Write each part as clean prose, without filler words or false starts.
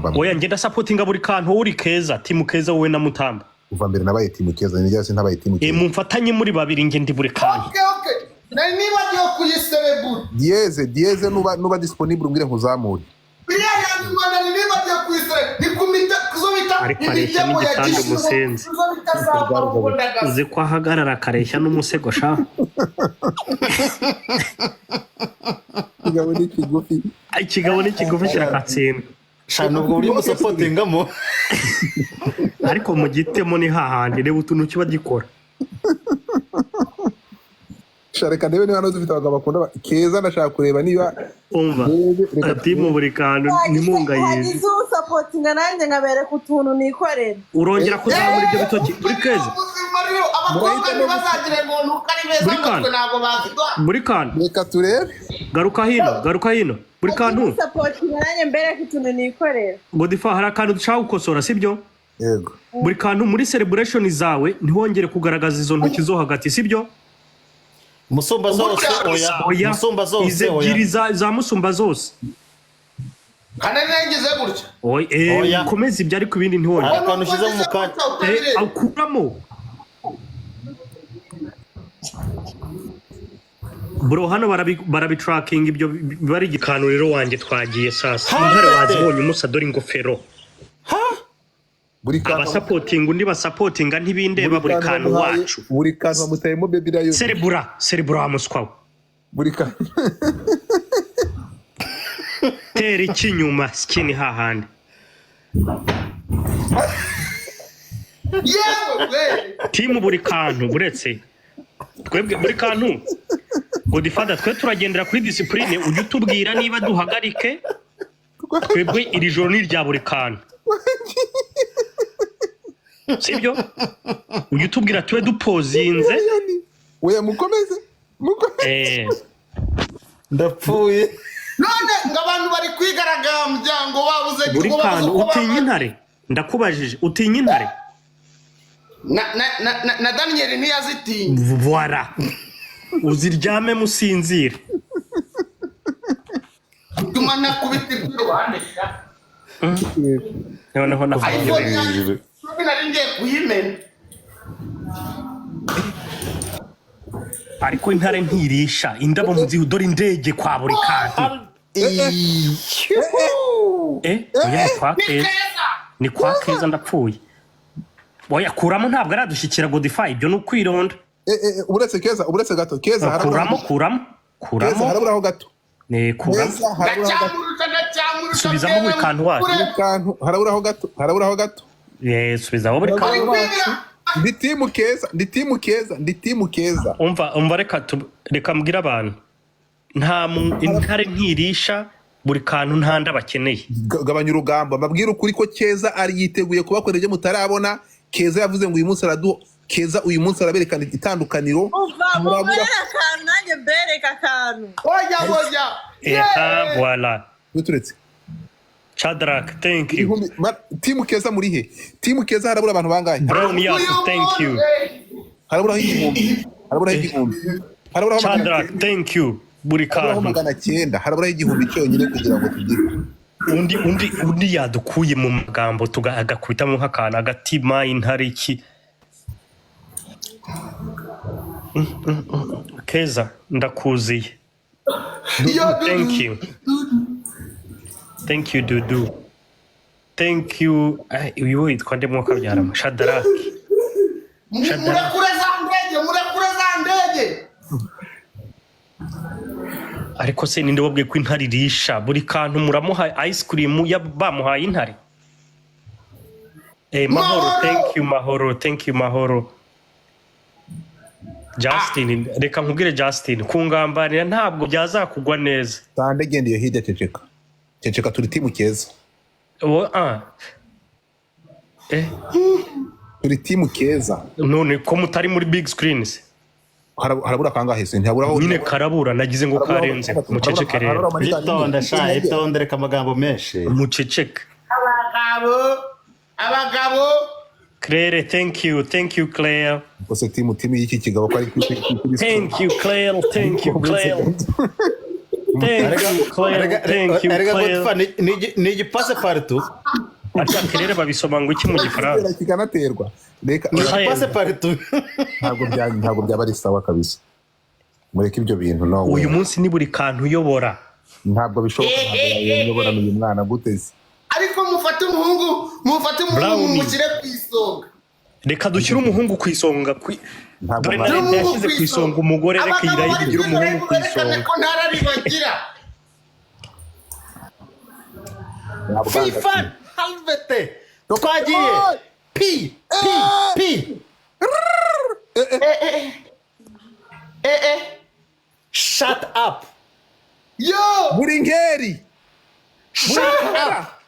oya ngenda supportinga buri kantu uri keza timu keza wowe na Mutamba uva mbere nabaye timu keza ni ryase ntabaye timu keza mumfatanye muri babiri nge ndi buri kantu okay nari nibagiye kuyiserebura dieze nuba disponible umbwire nkuzamure biriya yandimana nibagiye kuyiserebura nikumita kuzobita ariko areshya n'igitanda umusenzi uzi ko ahagarara akareshya n'umusego sha ikigabo n'ikigufi kirakatsinda shano ubwo uri musapotingamo ariko mu gitemo ni hahandi reba utuntu kiba gikora shareka ndebe niba no dufite abagabo bakunda keza ndashaka kureba niba umva ati mu buri kantu nimungayize izo supportinga nanjye ngabereka utuntu nikorera urongera kuzamura ibyo bitoki buri keza abakobwa ntibazagire ngo ntukari beza ngo ntabwo bazigwa buri kantu reka turebe garuka hino buri kantu supportinga nanjye mbereka utuntu nikorera Godifa hari akantu dushaka gukosora sibyo yego buri kantu muri celebration zawe ntihongere kugaragaza izo ntoki zo hagati sibyo musumba zose oya musumba zose oya za musumba zose kana nengeze gutya oya komeza ibyo ariko ibindi ntihongere akantu ushize mu mukanya akuramo bro hano barabitracking ibyo bari gikanuriro wanjye twagiye sasa intare wazibonye umusadori ingofero buri kantu abasupporting undi basupportinga ntibindeba buri kantu wacu buri kantu amutayemo baby rayo cerebura amuswawe buri kantu tera ikinyuma skin hahandi timu buri kantu buretse twebwe buri kantu Godfather twe turagendera kuri discipline ujye utubwira niba duhagarike twebwe iri joro ni rya buri kantu sibyo ujye utubwira tube dupozinze oya mukomeze ndapfuye none ngabantu bari kwigaragambya ngo babuze buri kantu utinya intare ndakubajije utinya intare na Daniel ntiyazitinya voilà uziryame musinzire tuma nakubita iruhande noneho nafanye ngiye kuyimena ariko intare ntirisha indabo muzihu dore indege kwa buri kantu oya ni kwa keza ndapfuye oya kuramo ntabwo aradushyikira Godify ibyo ni ukwironda uretse gato keza kuramo haraburaho gato kuramo subizamo buri kantu wacu haraburaho gato subizamo buri kantu wacu ndi timu keza umva reka mbwira abantu nta intare ntirisha buri kantu nta nda bakeneye gabanya urugamba mbabwira ukuri ko keza ari yiteguye kubakorera ibyo mutarabona keza yavuze ngo uyu munsi keza uyu munsi araberekana itandukaniro murabura akantu nanjye mbereka akantu oya voilà turetse Chadrak thank you timu keza muri he timu keza harabura abantu bangahe Brown yes thank you harabura igihumbi Chadrak thank you buri kantu magana 900 harabura igihumbi cyonyine kugira ngo tugire undi yadukuye mu magambo tugakubitamo nk'akantu agatima intare iki Keza ndakuziye thank you Dudu thank you uyu witwa nde mwaka byarama Shadrack murakure za ndege ariko se ninde wabwiye ko intare irisha buri kantu muramuha ice cream bamuhaye intare mahoro thank you mahoro Justin reka nkubwire Justin kungambanira ntabwo byazakugwa neza tande gende yo hide ceceka turi timu keza turi timu keza none ko mutari muri big screens harabura kangahe se ntaburaho nyine karabura nagize ngo karenze muceceke rero itonde reka amagambo menshi muceceke abagabo Claire thank you Claire kose timu y'iki kigabo ko ari thank you Claire ni igipase partout ariko kerere babisoma ngo iki mu gifaransa kikanaterwa reka ni igipase partout ntabwo byaba ari sawa kabisa mureke ibyo bintu no uyu munsi ni buri kantu uyobora ntabwo bishoboka uyobora uyu mwana guteze ariko mufate umuhungu mushyire ku isonga reka dushyire umuhungu ku isonga dore na leta yashyize ku isonga umugore reka irayigira umuhungu ku isonga ko ntararibagira FIFA halvete twagiye pi shut up yo buri ngeri shut up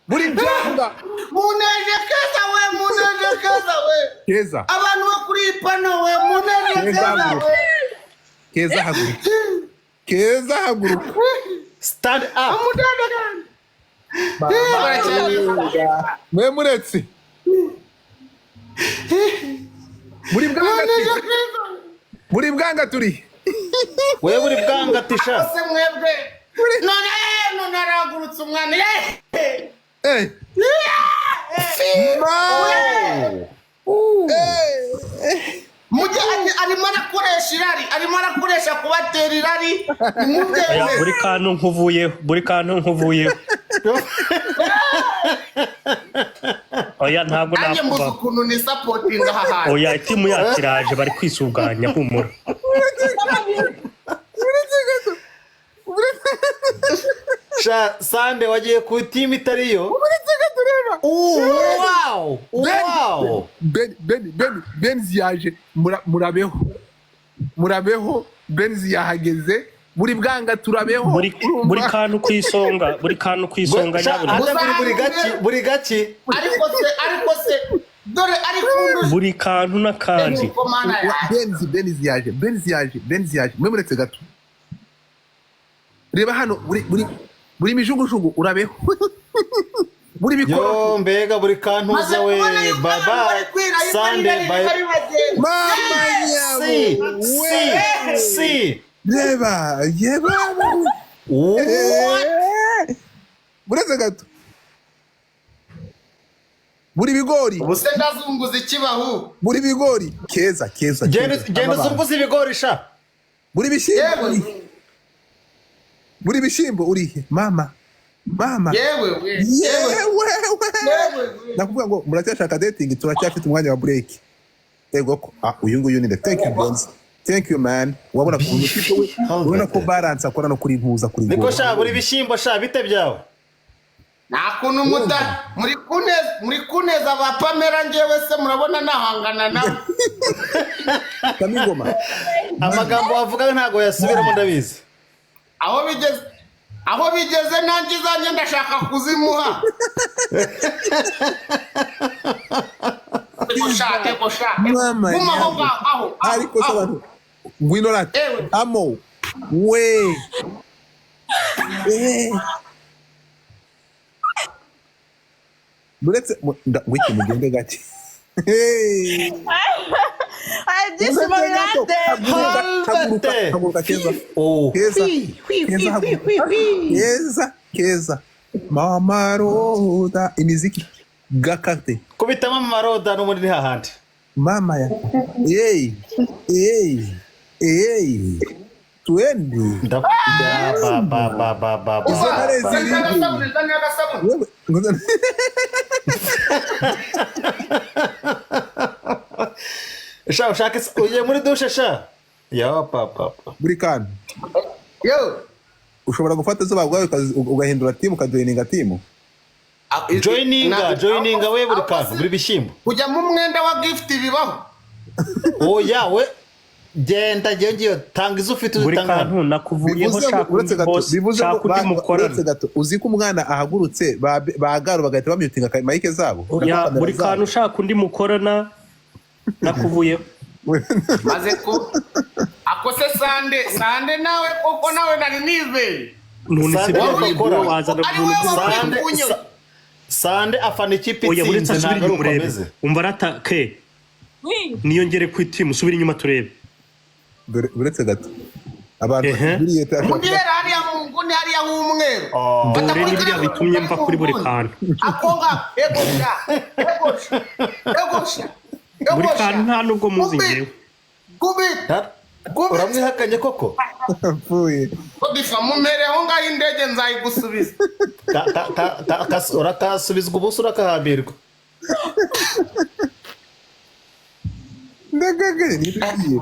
buri byanga muneje keza we Keza abantu bakuri ipano we muneje Keza haguruka stand up mwe muretse muri bwanga turi we buri bwanga tisha se mwebwe none aragurutse umwana mujye arimo arakoresha kubatera irari buri kantu nkuvuyeho oya ntabwo nanjye mbuze ukuntu ni sapotinga aha hantu oya timu yakiraje bari kwisuganya humura Sande wagiye ku timu itariyo wow Benzi yaje murabeho Benzi yahageze buri bwanga turabeho buri kantu ku isonga buri gaki ariko se dore ariko buri kantu n'akandi Benzi yaje mwe muretse gato reba hano buri mijugujugu urabeho buri bikoro mbega buri kantu zawe baba Sande mama si yeba muretse gato buri bigori ubuse ndazunguza ikibahu buri bigori keza genda uzunguza ibigori sha buri bishimbo urihe mama yewe nakuvuga ngo muracyashaka dating turacyafite umwanya wa break ego ko uyu nguyu ni thank you Bonzi thank you man wabona ku mutiko we ubona ko balance akora no kuri ntuza kuri niko sha buri bishimbo sha bite byawe nakuntu muri kuneza ba Pamela ngewe se murabona nahangana nawe Kamingoma amagambo wavuga ntago yasubiramo ndabizi aho bigeze nanjye zanjye ndashaka kuzimuha gushake aho ariko sabantu ngwino lati amo we buretse ngwiki mugende gake Keza mama roda imiziki gakate kubita mama roda no muri hahandi mama ya twendi ba sha ushaka ugiye muri dushe sha ya papa buri kantu ushobora gufata zuba bwawe ugahindura timu ukajoininga timu joininga we buri kantu buri bishimbo kujya mu mwenda wa gift bibaho oya we genda ngiyo tanga izo ufite buri kantu nakuvuyeho shaka undi mukorana uzi ko umwana ahagurutse bagaro bagahita bamutinga mike zabo buri kantu ushaka undi mukorana nakuvuyeho maze ko akose Sande nawe koko nawe nari nize Sande afana ikipe itsinze ntabwo ukomeze umva rata ke niyongere ku itimu subira inyuma turebe uretse gato abantu Juliet mugihera hariya mu nguni hariya h'umweru dore n'ibyo bitumye mva kuri buri kantu akonga egosha buri kantu nta nubwo muzi ngewe kubita uramwihakanye koko apfuye bifa mumereho ngaho indege nzayigusubiza urakasubizwa ubusa urakahambirwa ndagagare nibyo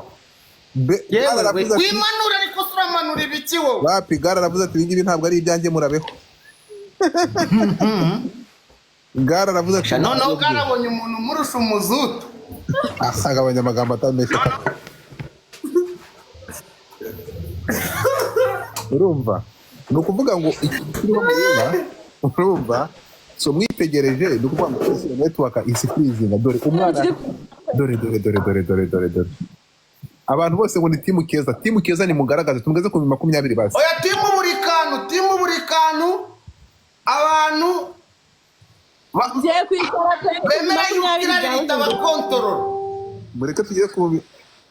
wimanura ariko turamanura ibiki wowe wapi gara aravuze ati ibingibi ntabwo ari ibyanjye murabeho gara aravuze ati noneho bwarabonye umuntu umurusha umuzutu agabanya amagambo atamesha urumva ni ukuvuga ngo ikiriho mureba urumva so mwitegereje ni ukuvuga ngo twese network isi freezing dore umwana dore abantu bose ngo ni timu keza ni mugaragaze tumugeze ku 20 basi oya timu buri kantu abantu ngiye kwikora bemera y'ubwira leta bakontorora mureke tugere ku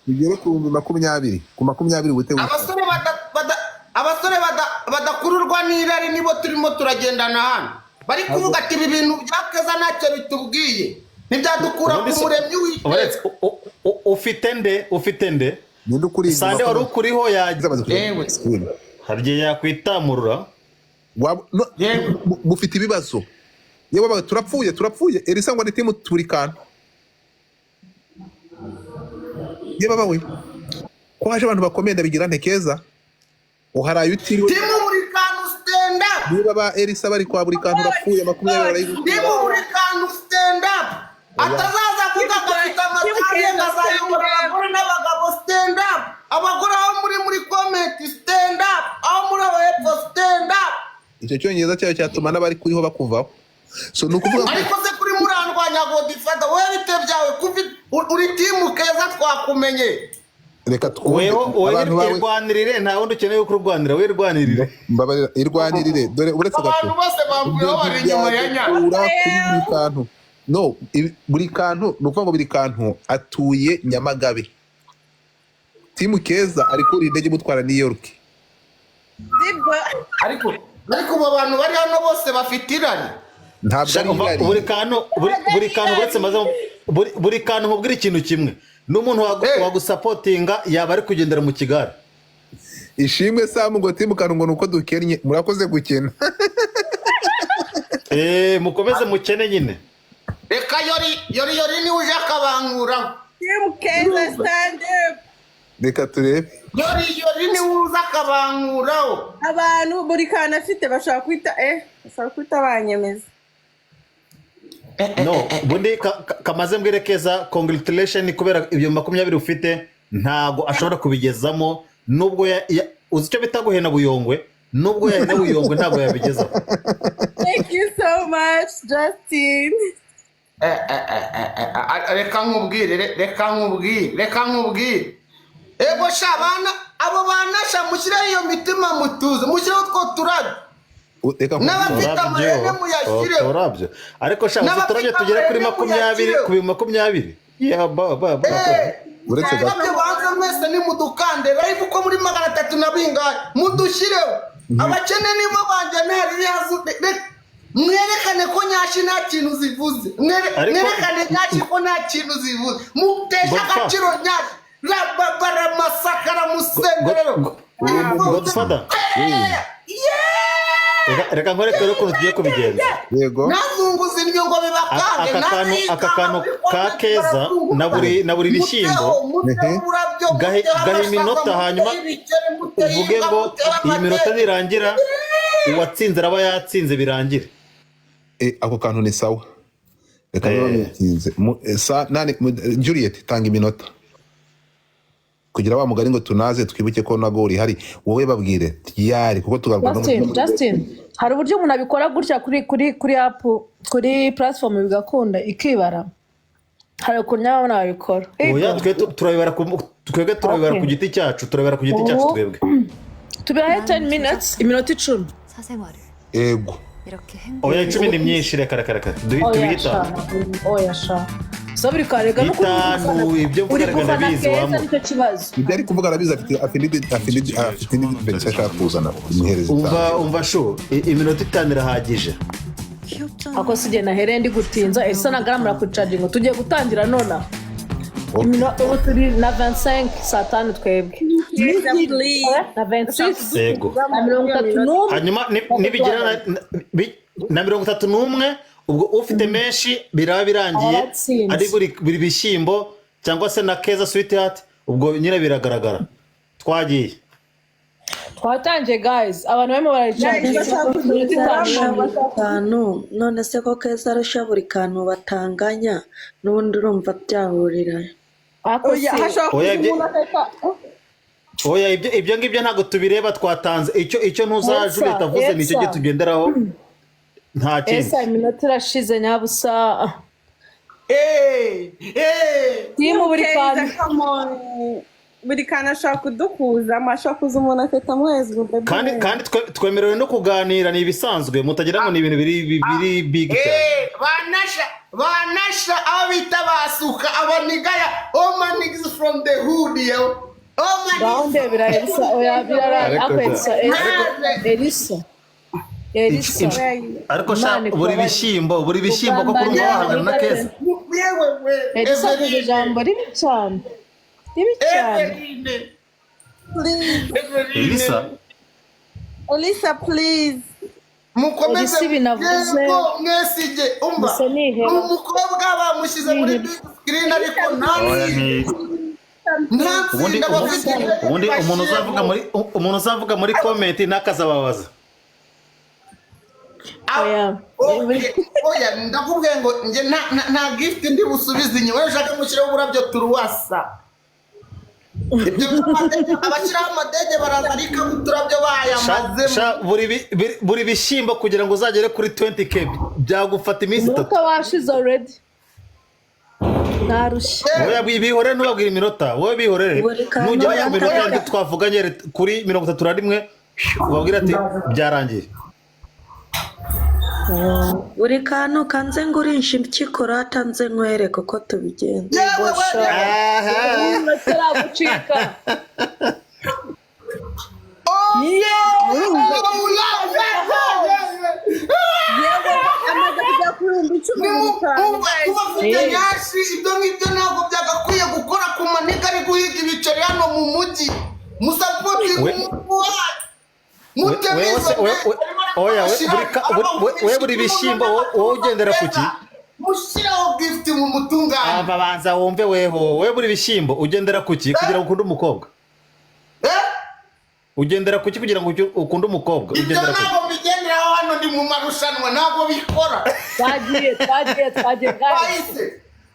20 ku 20 butewe abasore badakururwa n'irari nibo turimo turagendana hano bari kuvuga ati ibi bintu byakeza ntacyo bitubwiye ntibyadukura ku muremyi w'iteka ufite nde ninde ukuri sande wari ukuriho harye yakwitamurura mufite ibibazo yewe turapfuye Elisa ngo ni timu BURIKANTU yewe bawe ko haje abantu bakomeye ndabigira nte KEZA uharaye utiriwe timu BURIKANTU stand up niba ba Elisa bari kwa BURIKANTU bapfuye 20 timu BURIKANTU stand up atazaza kuvuga afite amatara ngazayobora abagore n'abagabo stand up abagore aho muri comment stand up aho muri abepfo stand up icyo cyongereza cyayo cyatuma n'abari kuriho bakuvaho so nukuvuga ngo ariko se kuri murandwanya godifada wowe bite byawe uri timu KEZA twakumenye reka irwanirire nta wundi ukeneye kurwanira we irwanirire mbabarira irwanirire dore uretse gato abantu bose bamvuyeho bari inyuma ya BURIKANTU no BURIKANTU nukuvuga ngo BURIKANTU atuye Nyamagabe timu KEZA ari kuri indege mutwara New York ariko abo bantu bari hano bose bafite irari ntabwo ari BURIKANTU uretse maze BURIKANTU mubwira ikintu kimwe n'umuntu wagusapotinga yaba ari kugendera mu kigare ishimwe samu ngo timu BURIKANTU ngo nuko dukennye murakoze gukena mukomeze mukene nyine reka yori ni uje akabanguraho timu KEZA stand up reka turebe yori ni uza akabanguraho abantu BURIKANTU afite bashaka kwita banyemeza no bundi kamaze mbwire KEZA congratulation kubera ibyo 20 ufite ntago ashobora kubigezamo nubwo uzi icyo bita guhena buyongwe nubwo yahena buyongwe ntago yabigezaho thank you so much Justin reka nkubwire ego shabana abo banasha mushireho iyo mitima mutuze mushireho two turabyo n'abafite amahene muyashyireho turabyo ariko sha uturabyo tugera kuri 20 ku 20 uretse gato banza mwese ni mudukande live uko muri 300 na bingahe mudushireho abakene nimo banje ntari yazude mwerekane ko nyashi nta kintu zivuze mwerekane nyashi ko nta kintu zivuze mutesha agaciro nyashi rababara masakara musengerero Godfather reka nkwereke rero ukuntu tugiye kubigenza yego nazunguza indyo ngo bibakange aka kantu ka KEZA na buri bishyimbo gahe iminota hanyuma uvuge ngo iyi minota nirangira uwatsinze araba yatsinze birangire ako kantu ni sawa reka ntinze Juliet tanga iminota kugira wa mugari ngo tunaze twibuke ko nago uri hari wowe babwire yari kuko tugarwa Justin hari uburyo umuntu abikora gutya kuri app kuri platform bigakunda ikibara hari ukuntu nyabona babikora oya turabibara ku giti cyacu twebwe tubihaye 10 minutes iminota 10 ego oya 10 ni myinshi reka tubihita oya sha so buri karega no bitanu ibyo kugaragara bizi wamo nicyo kibazo ibyo ari kuvuga arabizi afite n'ibintu ashaka kuzana umuhereza umva sho iminota 5 irahagije ako sije nahere ndi gutinza esa nagaramura ku charging tugiye gutangira nona iminota ubu turi na 25 saa 5 twebwe na 26 yego na 31 hanyuma nibigira na 31 ubwo ufite menshi biraba birangiye ari buri bishyimbo cyangwa se na Keza Sweetheart ubwo nyine biragaragara twagiye twatangiye guys abantu barimo barayicara none se ko Keza arusha buri kantu batanganya n'ubundi urumva byahurira oya ibyo ngibyo ntabwo tubireba twatanze icyo ntuzaje leta avuze nicyo gihe tugenderaho nta kindi esa iminota irashize nyabusa timu buri kantu ashaka kudukuza ashaka kuza umuntu afite amwezi kandi twemerewe no kuganira ni ibisanzwe mutagira ngo ni ibintu biri big cyane banasha abo bita basuka abanigaya all my niggas from the hood yo all my niggas birarisa oya birara apetsa Elisa ariko sha buri bishyimbo ko kurumva wahangana na Keza Elisa ni jambo ribi cyane Elisa please mukomeze mwesige umva umukobwa bamushyize muri big screen ariko ubundi umuntu uzavuga muri comment nakazababaza oya ndakubwiye ngo nge nta gift ndi busubize inyuma ushaka mushyiraho uburabyo turuwasa abashyiraho amadege baraza ariko uturabyo bayamaze buri bishyimbo kugira ngo uzagere kuri 20k byagufata iminsi 3 washize already narushye oya bihorere ntubabwire iminota wowe bihorere nugera ku minota yandi twavuganye kuri 31 ubabwira ati byarangiye buri kantu kanze ngo urinshe impyiko ratanze nkwereke uko tubigenza ibyo ngibyo ntabwo byagakwiye gukora ku maneka ari guhiga ibiceri hano mu mujyi musapoti we buri bishyimbo wowe ugendera kuki mushyiraho gift mu mutungane babanza wumve we buri bishyimbo ugendera kuki kugira ngo ukunde umukobwa ugendera kuki kugira ngo ukunde umukobwa ugendera kuki ntabwo bigenderaho hano ndi mu marushanwa ntabwo bikora twagiye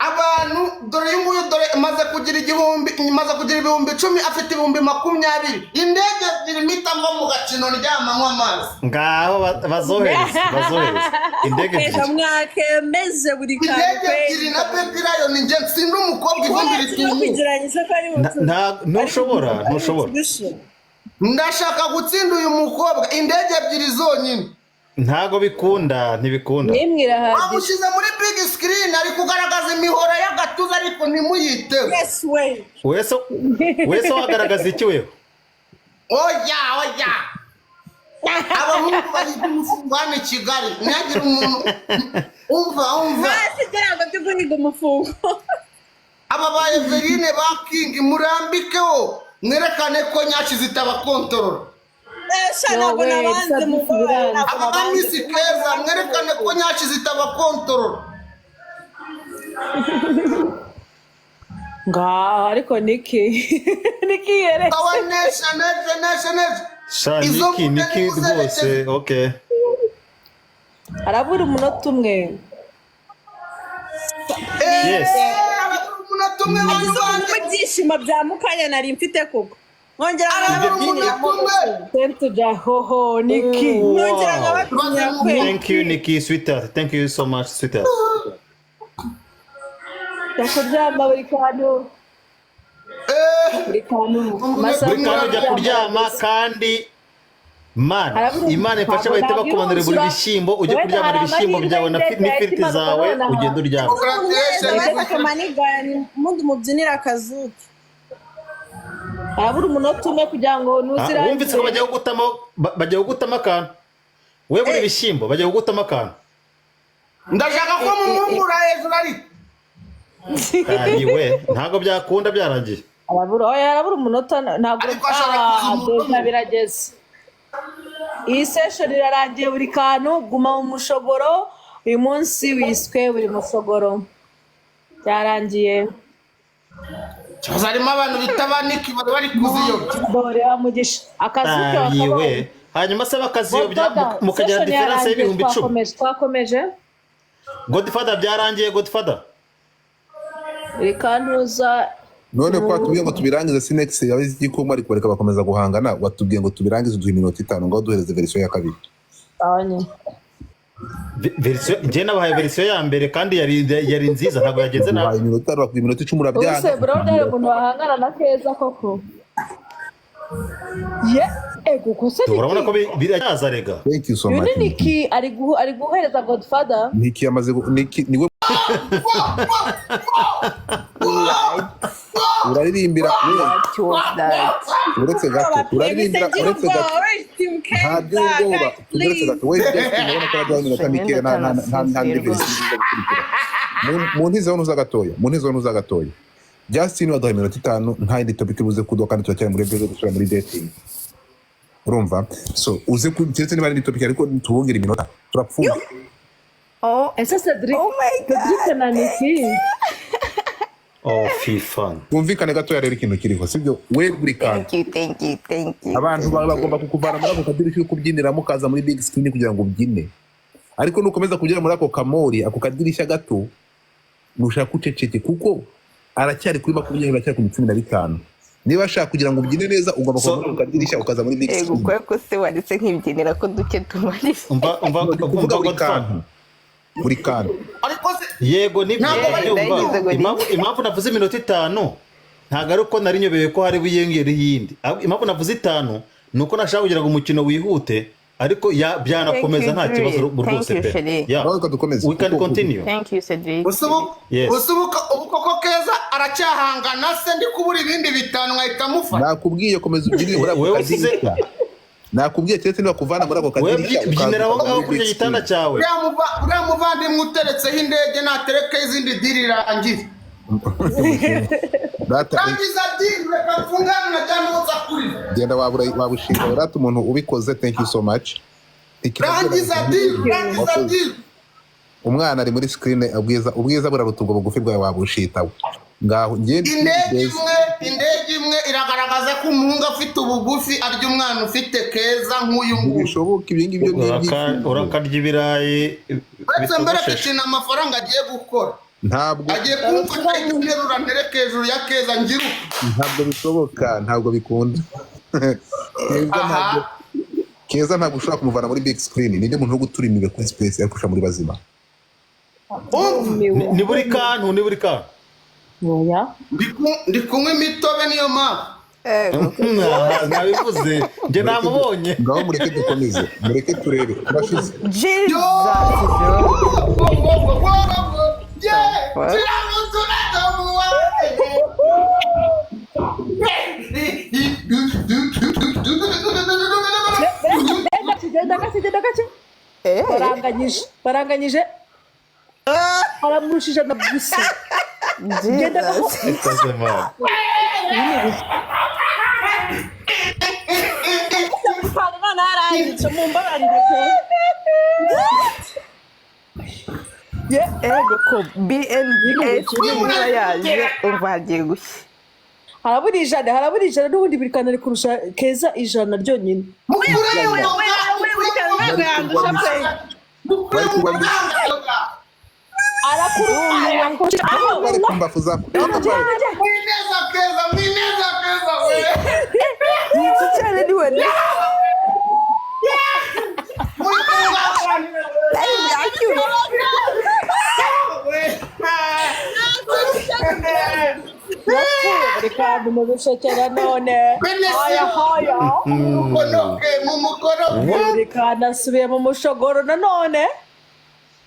abantu dore uyu nguyu dore maze kugira ibihumbi 10 afite ibihumbi 20 indege zirimita ngo mu gacino ryamanywa amazi ngaho bazohereza indege mwakemeze buri kantu indege na baby lion nje sindu umukobwa ivumbi ritumu ntushobora ndashaka gutsinda uyu mukobwa indege ebyiri zonyine ntago ntibikunda bamushize muri big screen ari kugaragaza imihoro y'agatuza ariko ntimuyiteho wese wagaragaza iki wewe oya abahungu bari kumufunga hano i Kigali ntiyagira umuntu umva ntabwo byo guhiga umufungo aba ba Everine ba King murambikeho mwerekane ko nyashi zitabakontorora ntabwo nabanze mu abamisi Keza mwerekane ko nyashi zitabakontorora ngaho ariko niki yere niki rwose okay arabura umunota umwe yes ibyishimo bya mukanya nari mfite koko nkongera hoho niki thank you Nikki sweetheart thank you so much sweetheart ndakuryama buri kantu ujya kuryama kandi Imana ifashe bahita bakumanurira buri bishyimbo ujye kuryamana ibishyimbo byawe n'ifiriti zawe ugenda uryama. Reka kamanigani mundi mubyinira akazuki. Harabura umunota umwe kugira ngo nuzirangire. Wumvise ko bajya kugutama akantu. We buri bishyimbo bajya kugutama akantu. Ndashaka ko mumumbura hejuru ari. Ayiwe ntabwo byakunda byarangiye. Harabura umunota ntabwo birageze. Iyi session irarangiye buri kantu guma mu mushogoro. Uyu munsi wiswe buri mushogoro. Byarangiye. Harimo abantu bitabaniki bari kuziyo. Dore amugisha akazuke wakabaye. Hanyuma se bakaziyobya mukagera difference y'ibihumbi 10. Twakomeje. Godfather byarangiye Godfather. Rikantuza none ko watubwiye ngo tubirangize Sinex yabize igikomwa ariko bareka bakomeza guhangana watubwiye ngo tubirangize uduhe iminota 5 ngo duhereze version ya kabiri. Abanye. Version je nabahaye version ya mbere kandi yari nziza ntabwo yagenze nabi. Iminota 10 urabyanga. Use bro dare umuntu bahangana na Keza koko. Ego kose urabona ko biracyaza rega. Thank you so much. Niki ari guhereza Godfather. Niki yamaze niwe uraririmbira uretse gato uraririmbira uretse gato ntabwo ubwoba uretse gato we urabona ko radiyo iminota mike nta version nziza gukurikira mu ntizo nuza gatoya Justin waduha iminota 5 nta yindi topic buze kuduha kandi turacyari muri beze dusura muri dating urumva so uze ndetse niba ari topic ariko tubongera iminota turapfuye. Esa Cedric. Oh my God. Cedric na Niki. FIFA. Kumvikane gato yarero ikintu kiriho sibyo we buri kantu. Thank you. Abantu bagomba kukuvana muri ako kadirishyo yo kubyinira mukaza muri big screen kugira ngo ubyine. Ariko nukomeza kugera muri ako kamori ako kadirishya gato nushaka kuceceke kuko aracyari kuri 20 aracyari ku 15. Niba ashaka kugira ngo ubyine neza ugomba kuva muri ako kadirishya ukaza muri big screen. Ego ko se wanditse nk'ibyinira ko duke tumari. Umva buri kantu yego impamvu navuze iminota 5 ntago ari uko nari nyobeye ko hari buyengere yindi impamvu navuze 5 nuko nashaka kugira ngo umukino wihute ariko byanakomeza nta kibazo rwose pe we can continue. Thank you Cedric. Usubuka ubukoko Keza aracyahangana se ndi kubura ibindi 5 nkahita mufata. Nakubwiye komeza ubyinire muri ako kadirishya. Nakubwiye cyetse niba kuvana muri ako kadirishya ubyinira aho kuri gitanda cyawe. Uriya muvandimwe uteretseho indege natereke izindi diri irangiye. Rangiza diri reka mfungane na Januza kuri. Genda wabushinga urata umuntu ubikoze. Thank you so much. Rangiza diri. Umwana ari muri screen ubwiza buraruta ubwo bugufi bwawe wabushitawe. Ngaho indege imwe iragaragaza ko umuhungu afite ubugufi arya umwana ufite Keza nk'uyu nguyu. Bishoboka ibyo ngibyo urakarya ibirayi uretse mbere afite amafaranga agiye gukora ntabwo agiye kumfata interura ntereke hejuru ya Keza ngiru. Ntabwo bishoboka ntabwo bikunda. Keza ntabwo ushobora kumuvana muri big screen ninde muntu wo gutura imibe kuri space ariko usha muri bazima. Ni buri kantu Oya. Ndi kunywa imitobe niyo mpamvu. Nabivuze nje namubonye. Ngaho mureke dukomeze mureke turebe turashize. Baranganyije aramurushije na busi. Ego ko BNBS niba yaje uvagiye gushya. Harabura ijana n'ubundi birikana ari kurusha Keza ijana ryonyine. Reka mu gushekera none haya mu mukoro buri kantu asubiye mu mushogoro nanone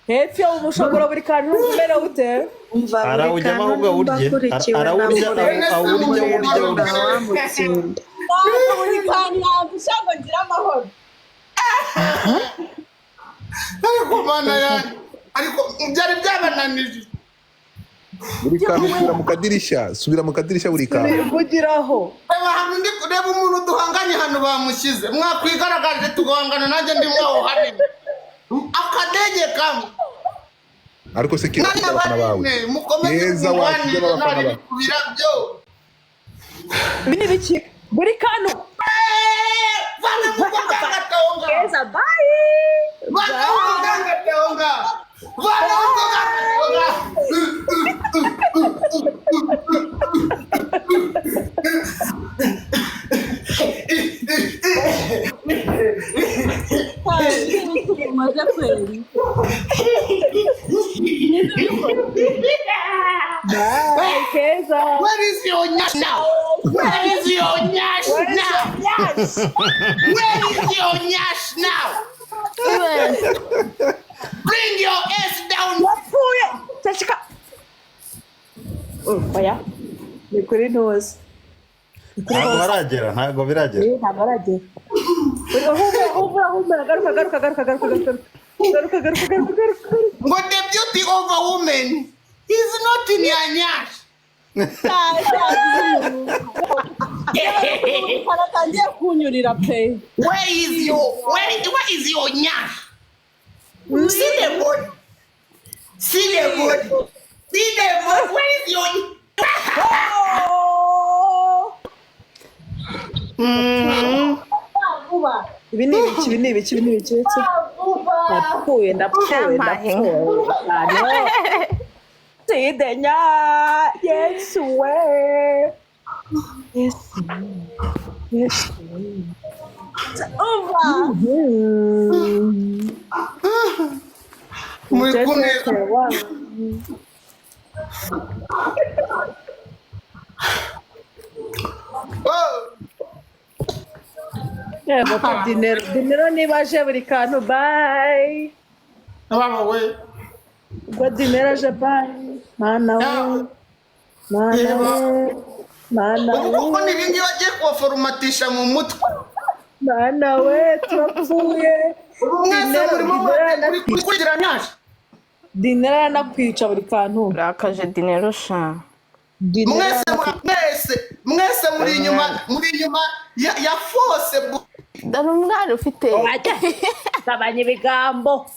hepfo yo mu mushogoro buri kantu n'umumere ute umva buri arawujyamo kantu ahubwo nimba awurye akurikiwe na arawurya mureba wamutsinda buri kantu nagusha ngo ngire amahoro ariko mana yanjye ariko byari byabananije buri kantu subira mu kadirisha buri kantu kugiraho reba hano ndi kureba umuntu duhanganye hano bamushyize mwakwigaragaje tugahangana nanjye ndi mwaho hanini akadege kamwe ariko se kera abafana bawe KEZA washyizemo abafana bawe kubirabyo ibi ni biki buri kantu vana mukagatonga KEZA bye vana mukagatonga vana mukagatonga umaze kweri bye KEZA Where is your nyash now? Where is your nyash now? Where is your nyash now? Bring your ass down. wapfuye tashika oya ni kuri ntuzi ntabwo baragera ntabwo biragera ntabwo aragera humura garuka But the beauty of a woman is not in your nyash. karatangiye kunyurira pe Where is your nyash? See the body. See the body. See the body. Where is your ibi ni ibiki ndapfuye tidenya yesu we yesu dinero niba aje buri kantu bayi ubwo dinero aje bayi mana we kuko n'ibindi bagiye kubaforomatisha mu mutwe mana we turapfuye mwese murimo gukurikira nyaje dinero aranakwica buri kantu urakaje dinero sha mwese muri inyuma ya fose dore umwana ufite gabanya ibigambo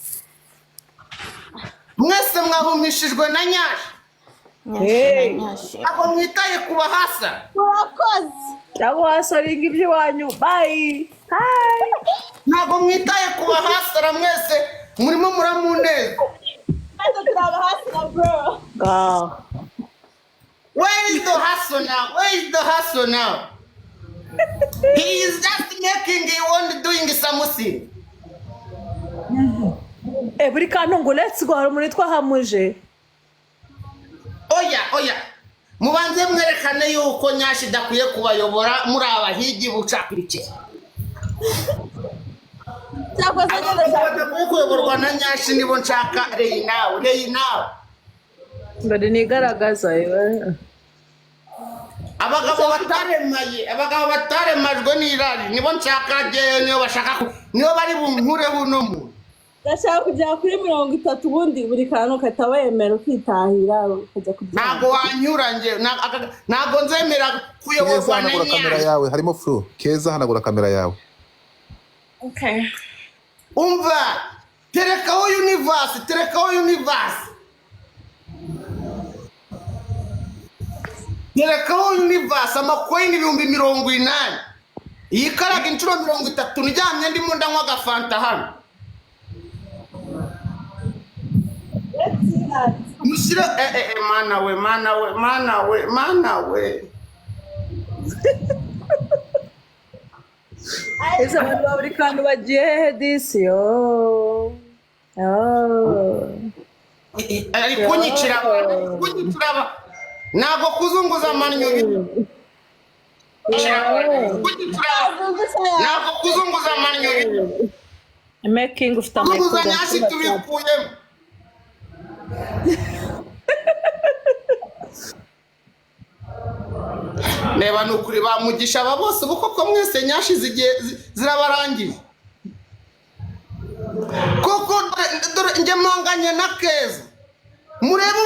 mwese mwahumishijwe na nyaje abo mwitaye ku bahasa urakoze cyangwa wasaringa iby'iwanyu bayi ntabwo mwitaye ku bahasara mwese murimo muramuneza maze turabahasira bro Where is the hustle now? Where is the hustle now? He is just making, he won't doing something. buri kantu ngo let's go hari umuntu twahamuje Oya mubanze mwerekane yuko nyashi idakwiye kubayobora muri abahigi bucakurikiye kuyoborwa na nyashi nibo nshaka reyi nawe mbere nigaragaza abagabo bataremajwe n'irari nibo nshaka jeyo nibo bari bunkureho uno muntu ndashaka kugera kuri 30 ubundi buri kantu katawemera ukitahira ukajya kugira ntabwo wanyura nje ntabwo nzemera kuyoborwa na kamera yawe harimo flu KEZA hanagura kamera yawe okay umva terekaho universe amakoini 80,000 iyi karaga inshuro 30 ndyamye ndimo ndanywa agafanta hano mushyire mana we ese abantu ba buri kantu bagiye hehe disi ari kunyicira ntabwo kuzunguza amannyo ntabwo kuzunguza amanyoni making ufite kuzunguza amakuru nyasi tubikuyemo reba ni ukuri bamugisha aba bose ubu koko mwese nyashi zigiye zirabarangiye koko dore njye mpanganye na Keza murebe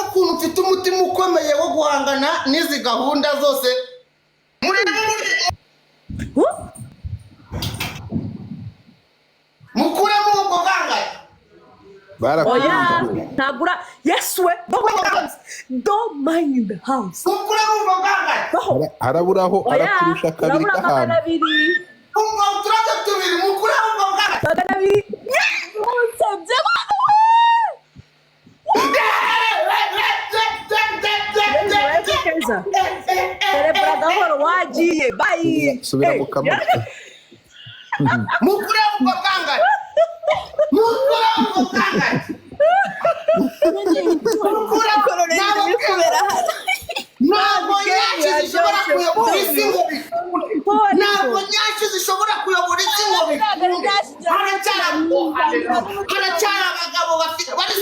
ukuntu mfite umutima ukomeye wo guhangana n'izi gahunda zose murebe uburyo mukuremo ubwo bwangaye ntagura yes we don't mind the house mukuremo ubwo bwangaye haraburaho arakurusha kabiri k'ahantu umva uturabyo tubiri mukuremo ubwo bwangaye Cerebra gahoro wagiye bayi subira mu kamera mukure ubwo bwangaye mukure ubwo bwangaye ntabwo nyinshi zishobora kuyobora isi ngo ntabwo nyinshi zishobora kuyobora isi ngo haracyari abagabo bari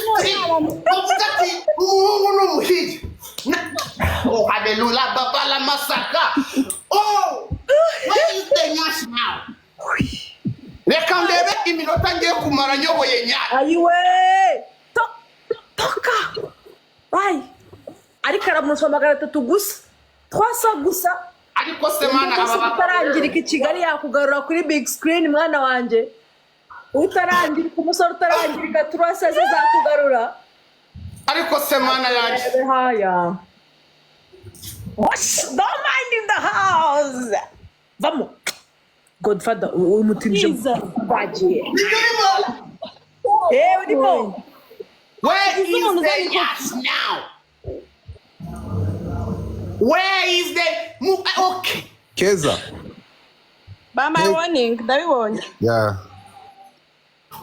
bavuga ati umuhungu n'umuhigi oh haleluya baba la masaka oh where is the nyashi now reka ndebe iminota ngiye kumara nyoboye nyashi ayiwe toka bayi ariko aramusoma magana 3 gusa 300 gusa ariko se mana aba utarangirika i Kigali yakugarura kuri big screen mwana wanje utarangirika umusore utarangirika 300 zakugarura ariko se mana yaje haya don't mind in the house vamos Godfather umutinje bagiye urimo where is the nyashi now where is the okay Keza By my warning, ndabibonye. yeah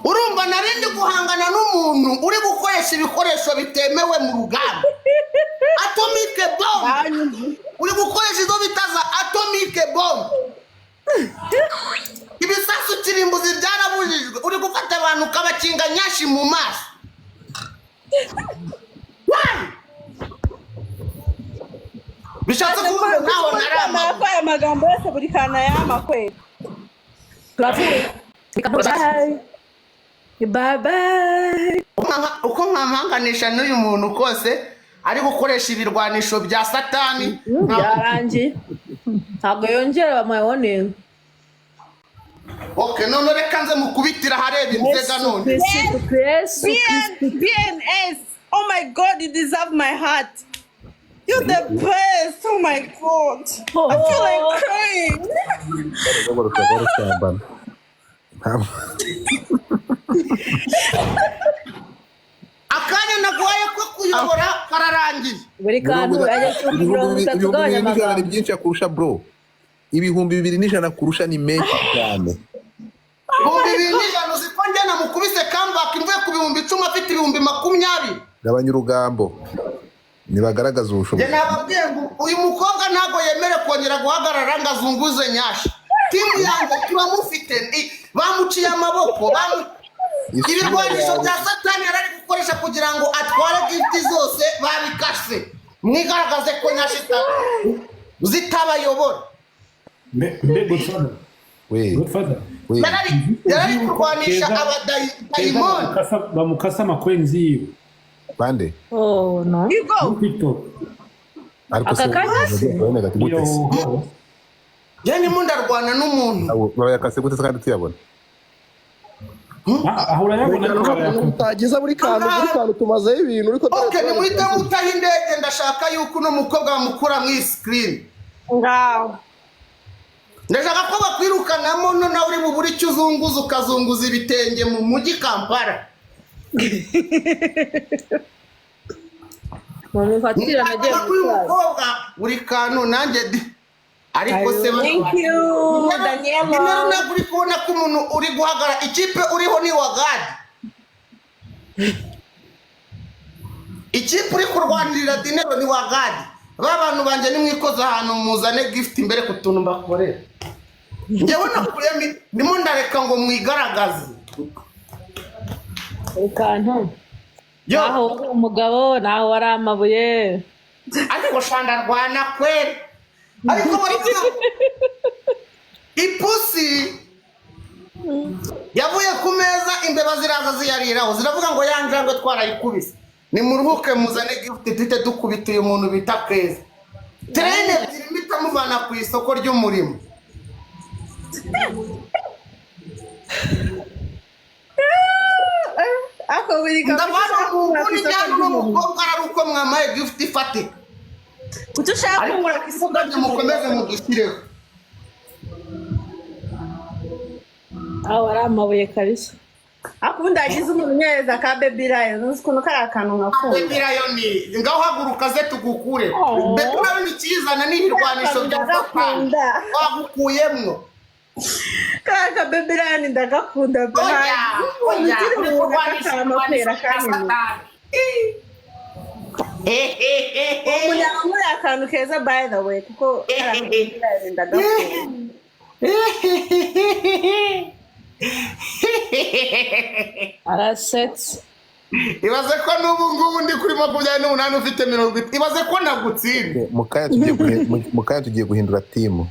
urumva narindi guhangana n'umuntu uri gukoresha ibikoresho bitemewe mu rugamba atomic bomb uri gukoresha izo bitaza atomic bomb ibisasu kirimbuzi byarabujijwe uri gufata abantu kabakinga nyashi mu maso bishatse kuvuga naho narama Kwa magambo yose buri kana yama kweli. Bye bye. uko nkamanganisha n'uyu muntu kose ari gukoresha ibirwanisho bya satani Byarangiye. Ntabwo yongera my warning. okay none reka nze mukubitira hareba inzega none BNS. Oh my God, you deserve my heart. You're the best. Oh my God. I feel like crying. akanya naguhaye ko kuyobora kararangiye buri kantu ajya ibihumbi n'ijana ni byinshi kurusha bro ibihumbi 200 kurusha ni menshi cyane ibihumbi 200 uziko njyana mukubise comeback mvuye ku bihumbi 10 afite ibihumbi 20 gabanya urugambo nibagaragaza ubushobozi nababwiye ngo uyu mukobwa ntago yemere kongera guhagarara ngazunguze nyashi timu yanjye turamufite bamuciye amaboko ibirwanisho bya satani yari gukoresha kugira ngo atware gifti zose babikase mwigaragaze ko nyashi zitabayobora yari kurwanisha abadayimoni bamukasa amakwenzi yiwe bande oh no yani mundarwana n'umuntu bayakase gute kandi tuyabona ahura yabona utagiza buri kantu tumazeho ibintu uriko okay ni muhita mutaha indege ndashaka yuko no mukobwa bamukura mu screen Ngaho. ndashaka ko bakwirukanamo no nawe uri buburi icyo uzunguza ukazunguza ibitenge mu mujyi Kampala mama fatira nagiye mukobwa buri kantu nanjye ariko se Thank you, Daniela. ntabwo uri kubona ko umuntu uri guhagara ikipe uriho ni wagadi ikipe uri kurwanirira dinero ni wagadi Babantu banje nimwikoza ahantu muzane gift imbere kutuntu mbakorera. Ngewe nakuremi ndimo ndareka ngo mwigaragaze. Burikantu. Naho umugabo naho wari amabuye. Ariko shanda rwana kweli. Ariko bari ipusi yavuye ku meza imbeba ziraza ziyariraho ziravuga ngo yanjangwe twarayikubise nimuruhuke muzane gift dute dukubita uyu muntu bita Keza trene mpita muvana ku isoko ry'umurimo ako burika umukobwa ari uko mwamaye gift ifatika utushaka kungura ku isoko mukomeze mugishyireho aho wari amabuye kabisa akundi agize umuntu nyeza ka baby lion nuko kari akantu ngakunda baby lion ni ngaho haguruka ze tugukure baby lion ikizana n'ibirwanisho by'ufakanda wagukuyemwo kaka baby lion ndagakunda oya umuntu akantu keza by the way kuko ndagakunda arasetse ibaze ko n'ubu ngubu ndi kuri 28 ufite 70 ibaze ko nagutsinda mukaya tugiye guhindura timu